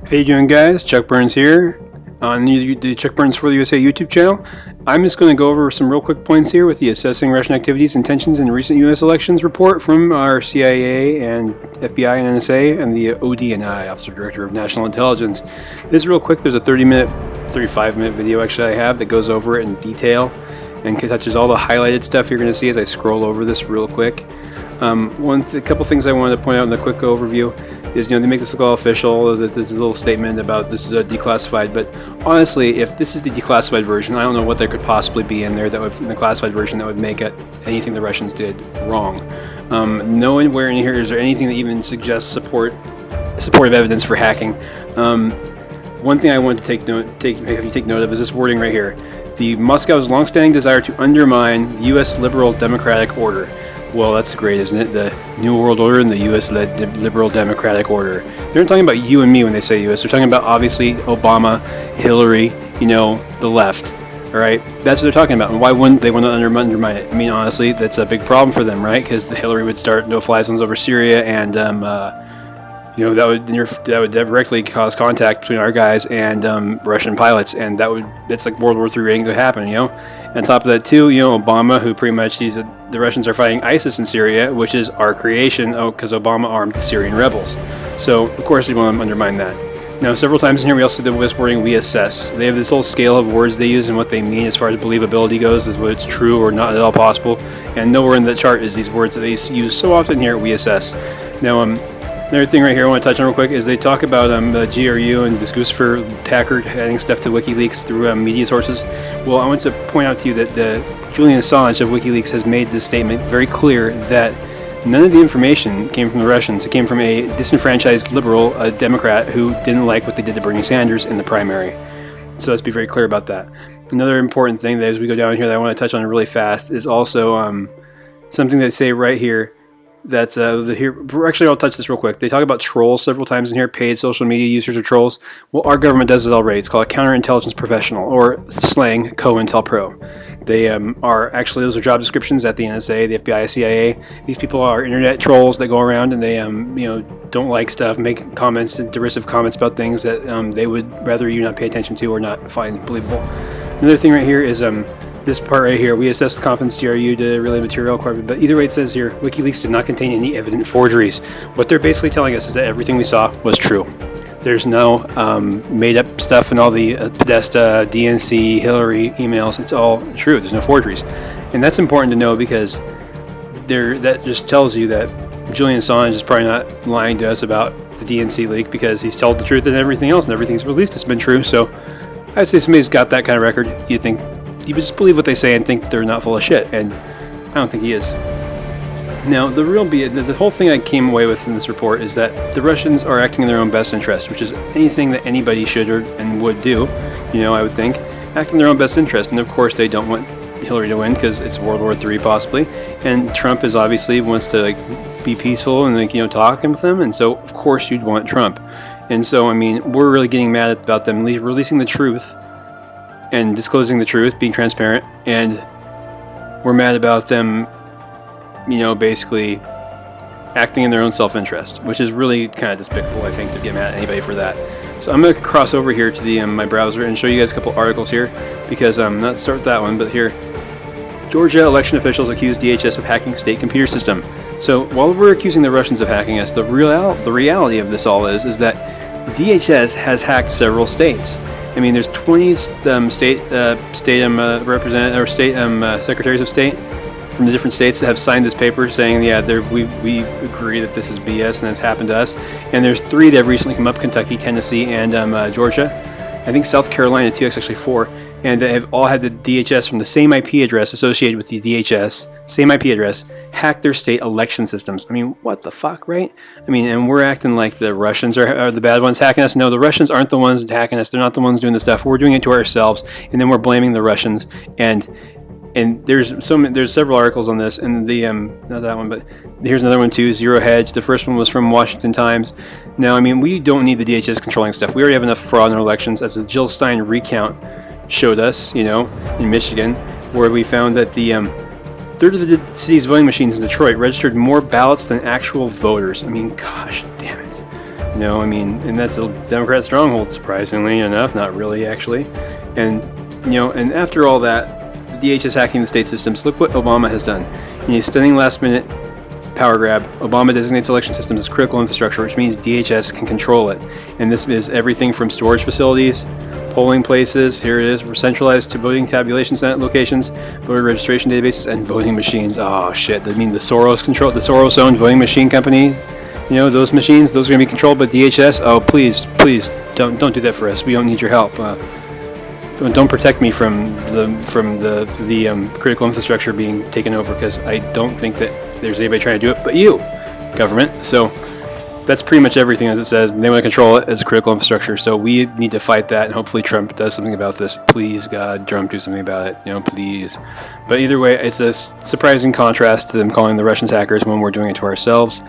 How you doing, guys? Chuck Burns here on the Chuck Burns for the USA YouTube channel. I'm just going to go over some real quick points here with the Assessing Russian Activities and Tensions in Recent U.S. Elections report from our CIA and FBI and NSA and the ODNI, Officer Director of National Intelligence. This is real quick. There's a 35-minute video actually I have that goes over it in detail and touches all the highlighted stuff you're going to see as I scroll over this real quick. A couple things I wanted to point out in the quick overview is, they make this look all official, that there's a little statement about this is declassified, but honestly, if this is the declassified version, I don't know what there could possibly be in there that would, in the classified version, that would make it anything the Russians did wrong. Nowhere in here is there anything that even suggests supportive evidence for hacking. One thing I want to have you take note of is this wording right here: the Moscow's longstanding desire to undermine the U.S. liberal democratic order. Well, that's great, isn't it? The New World Order and the U.S.-led liberal democratic order. They're not talking about you and me when they say U.S. They're talking about, obviously, Obama, Hillary, the left. All right? That's what they're talking about. And why wouldn't they want to undermine it? I mean, honestly, that's a big problem for them, right? Because Hillary would start no-fly zones over Syria, and that would directly cause contact between our guys and Russian pilots, and it's like World War III waiting to happen, On top of that too, Obama, who pretty much the Russians are fighting ISIS in Syria, which is our creation, because Obama armed the Syrian rebels. So of course they want to undermine that. Now, several times in here we also see this wording, we assess. They have this whole scale of words they use and what they mean as far as believability goes, is whether it's true or not at all possible. And nowhere in the chart is these words that they use so often here, we assess. Now, another thing right here I want to touch on real quick is they talk about the GRU and this Guccifer attacker adding stuff to WikiLeaks through media sources. Well, I want to point out to you that Julian Assange of WikiLeaks has made this statement very clear that none of the information came from the Russians. It came from a disenfranchised liberal, a Democrat, who didn't like what they did to Bernie Sanders in the primary. So let's be very clear about that. Another important thing that as we go down here that I want to touch on really fast is also something they say right here. That's actually, I'll touch this real quick. They talk about trolls several times in here, paid social media users or trolls. Well, our government does it already. It's called a counterintelligence professional, or slang, COINTELPRO. They those are job descriptions at the NSA, the FBI, CIA. These people are internet trolls that go around and they don't like stuff, make comments, derisive comments about things that they would rather you not pay attention to or not find believable. Another thing right here is this part right here, we assessed the confidence GRU to relay material requirement, but either way it says here, WikiLeaks did not contain any evident forgeries. What they're basically telling us is that everything we saw was true. There's no made up stuff in all the Podesta, DNC, Hillary emails. It's all true. There's no forgeries. And that's important to know because that just tells you that Julian Assange is probably not lying to us about the DNC leak, because he's told the truth and everything else, and everything's released has been true. So I'd say somebody's got that kind of record. You just believe what they say and think that they're not full of shit, and I don't think he is. Now, the whole thing I came away with in this report is that the Russians are acting in their own best interest, which is anything that anybody should and would do, I would think, act in their own best interest. And of course, they don't want Hillary to win because it's World War III possibly, and Trump is obviously wants to be peaceful and talk with them, and so of course you'd want Trump. And so we're really getting mad about them releasing the truth and disclosing the truth, being transparent, and we're mad about them, basically acting in their own self-interest, which is really kind of despicable, I think, to get mad at anybody for that. So I'm going to cross over here to the my browser and show you guys a couple articles here, because not start with that one, but here, Georgia election officials accuse DHS of hacking state computer system. So while we're accusing the Russians of hacking us, the reality of this all is that DHS has hacked several states. There's 20 state representatives or state secretaries of state from the different states that have signed this paper saying, we agree that this is BS and it's happened to us. And there's 3 that have recently come up: Kentucky, Tennessee, and Georgia. I think South Carolina too. It's actually 4, and they have all had the DHS from the same IP address associated with the DHS, same IP address, hack their state election systems. What the fuck, right? And we're acting like the Russians are the bad ones hacking us. No, the Russians aren't the ones hacking us. They're not the ones doing the stuff. We're doing it to ourselves, and then we're blaming the Russians. And there's several articles on this, and not that one, but here's another one too, Zero Hedge. The first one was from Washington Times. Now, we don't need the DHS controlling stuff. We already have enough fraud in our elections, as the Jill Stein recount showed us, in Michigan, where we found that the third of the city's voting machines in Detroit registered more ballots than actual voters. Gosh damn it. You know, I mean, and that's a Democrat stronghold, surprisingly enough, not really actually. And, you know, and after all that, the DHS hacking the state systems, look what Obama has done. In a stunning last-minute power grab, Obama designates election systems as critical infrastructure, which means DHS can control it. And this is everything from storage facilities, polling places, here it is, centralized to voting tabulation locations, voter registration databases, and voting machines. Oh shit, I mean the Soros-owned voting machine company, you know, those machines, those are going to be controlled by DHS. Oh, please, don't do that for us. We don't need your help. Don't protect me from the critical infrastructure being taken over, because I don't think that there's anybody trying to do it but you, government. So that's pretty much everything as it says. They want to control it as a critical infrastructure. So we need to fight that, and hopefully Trump does something about this. Please, God, Trump, do something about it. You know, please. But either way, it's a surprising contrast to them calling the Russians hackers when we're doing it to ourselves.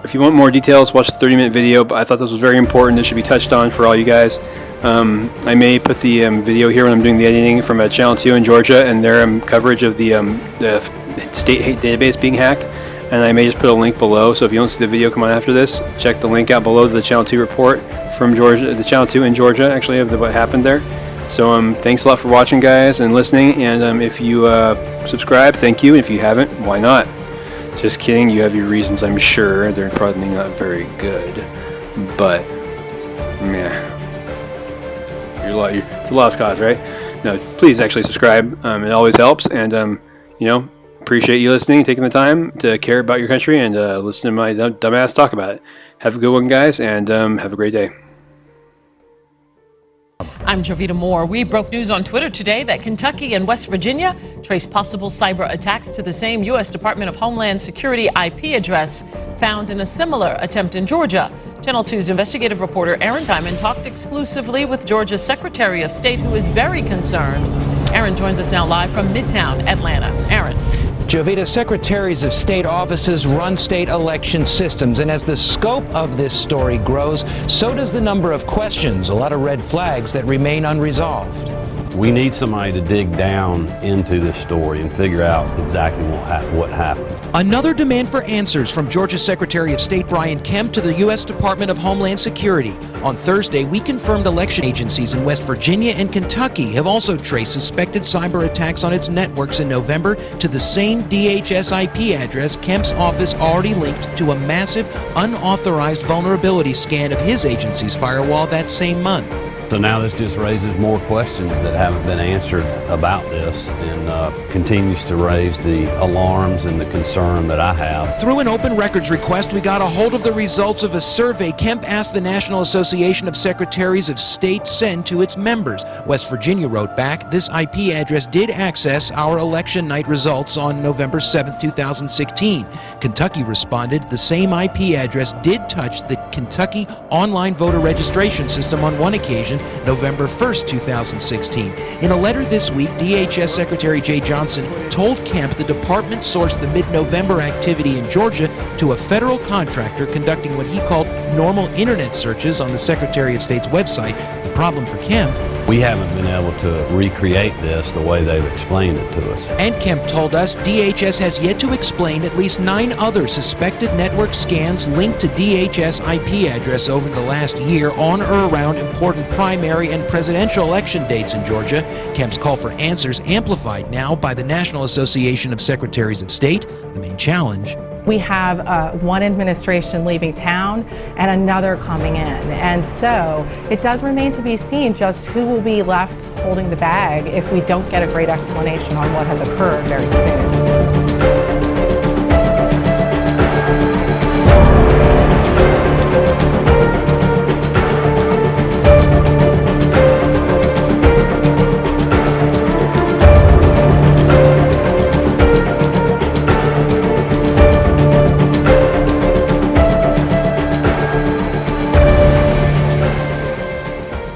If you want more details, watch the 30-minute video, but I thought this was very important. It should be touched on for all you guys. I may put the video here when I'm doing the editing from Channel 2 in Georgia and their coverage of the state hate database being hacked. And I may just put a link below, so if you don't see the video come on after this, check the link out below to the Channel 2 report from Georgia, the Channel 2 in Georgia, actually, of what happened there. So thanks a lot for watching, guys, and listening. And if you subscribe, thank you. If you haven't, why not? Just kidding, you have your reasons, I'm sure. They're probably not very good, but meh. It's a lost cause, right? No, please actually subscribe. It always helps, and you know, appreciate you listening, taking the time to care about your country, and listen to my dumbass talk about it. Have a good one, guys, and have a great day. I'm Jovita Moore. We broke news on Twitter today that Kentucky and West Virginia trace possible cyber attacks to the same U.S. Department of Homeland Security IP address found in a similar attempt in Georgia. Channel 2's investigative reporter Aaron Diamond talked exclusively with Georgia's Secretary of State, who is very concerned. Aaron joins us now live from Midtown Atlanta. Aaron. Jovita, secretaries of state offices run state election systems, and as the scope of this story grows, so does the number of questions, a lot of red flags that remain unresolved. We need somebody to dig down into this story and figure out exactly what happened. Another demand for answers from Georgia's Secretary of State Brian Kemp to the U.S. Department of Homeland Security. On Thursday, we confirmed election agencies in West Virginia and Kentucky have also traced suspected cyber attacks on its networks in November to the same DHS IP address Kemp's office already linked to a massive, unauthorized vulnerability scan of his agency's firewall that same month. So now this just raises more questions that haven't been answered about this, and continues to raise the alarms and the concern that I have. Through an open records request, we got a hold of the results of a survey Kemp asked the National Association of Secretaries of State send to its members. West Virginia wrote back, this IP address did access our election night results on November 7, 2016. Kentucky responded, the same IP address did touch the Kentucky online voter registration system on one occasion, November 1st, 2016. In a letter this week, DHS Secretary Jay Johnson told Kemp the department sourced the mid-November activity in Georgia to a federal contractor conducting what he called normal internet searches on the Secretary of State's website. The problem for Kemp, we haven't been able to recreate this the way they've explained it to us. And Kemp told us DHS has yet to explain at least 9 other suspected network scans linked to DHS IP address over the last year on or around important primary and presidential election dates in Georgia. Kemp's call for answers amplified now by the National Association of Secretaries of State. The main challenge, we have one administration leaving town and another coming in. And so it does remain to be seen just who will be left holding the bag if we don't get a great explanation on what has occurred very soon.